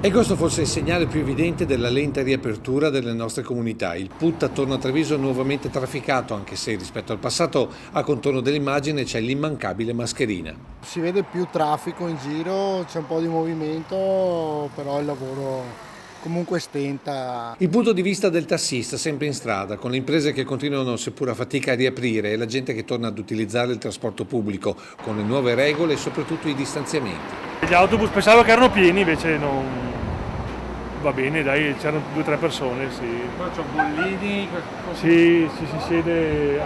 E questo forse è il segnale più evidente della lenta riapertura delle nostre comunità. Il PUT attorno a Treviso è nuovamente trafficato, anche se rispetto al passato a contorno dell'immagine c'è l'immancabile mascherina. Si vede più traffico in giro, c'è un po' di movimento, però il lavoro comunque stenta. Il punto di vista del tassista, sempre in strada, con le imprese che continuano seppur a fatica a riaprire e la gente che torna ad utilizzare il trasporto pubblico con le nuove regole e soprattutto i distanziamenti. Gli autobus pensavo che erano pieni, invece non va bene, dai, c'erano 2 o 3 persone, sì. Poi c'ho bollini. Sì, ci si siede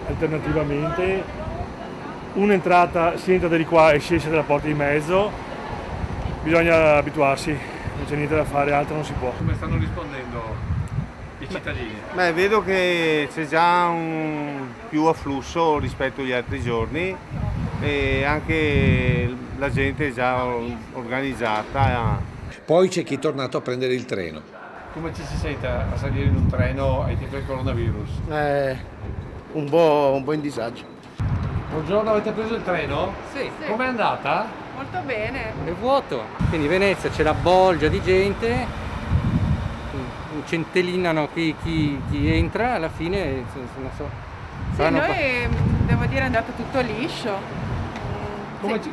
alternativamente. Un'entrata si entra da di qua e si esce dalla porta di mezzo. Bisogna abituarsi, non c'è niente da fare, altro non si può. Come stanno rispondendo i cittadini? Beh, vedo che c'è già un più afflusso rispetto agli altri giorni e anche la gente è già organizzata. Poi c'è chi è tornato a prendere il treno. Come ci si sente a salire in un treno ai tempi del coronavirus? Un po' in disagio. Buongiorno, avete preso il treno? Sì, Com'è andata? molto bene. È vuoto, quindi Venezia c'è la bolgia di gente, centellinano chi entra, alla fine non so. Sì, noi devo dire è andato tutto liscio. Come Sì,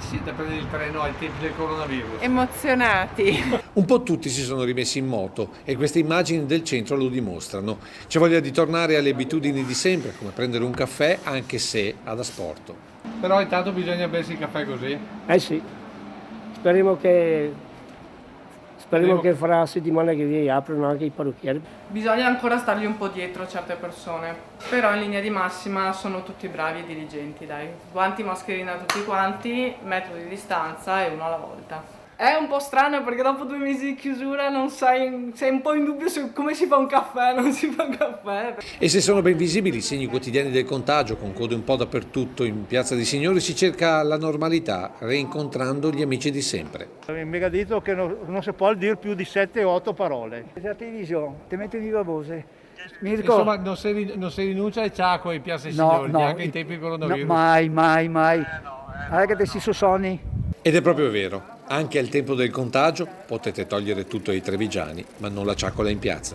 ci siete a prendere il treno ai tempi del coronavirus? emozionati. Un po' tutti si sono rimessi in moto e queste immagini del centro lo dimostrano. C'è voglia di tornare alle abitudini di sempre, come prendere un caffè anche se ad asporto. Però intanto bisogna bersi il caffè così. Eh sì, speriamo che fra la settimana che viene aprono anche i parrucchieri. Bisogna ancora stargli un po' dietro a certe persone, però in linea di massima sono tutti bravi e diligenti, dai. Guanti, mascherina tutti quanti, metro di distanza e uno alla volta. È un po' strano perché dopo 2 mesi di chiusura non sei un po' in dubbio su come si fa un caffè, non si fa un caffè. E se sono ben visibili i segni quotidiani del contagio, con code un po' dappertutto in Piazza dei Signori, si cerca la normalità, reincontrando gli amici di sempre. Mi ha detto che non si può dire più di 7-8 parole. La televisione, ti metti viva voce. Insomma, non si rinuncia ai ciacco in Piazza dei Signori, neanche ai tempi del coronavirus. Mai. Guarda che te si sonni. Ed è proprio vero, anche al tempo del contagio potete togliere tutto ai trevigiani, ma non la ciaccola in piazza.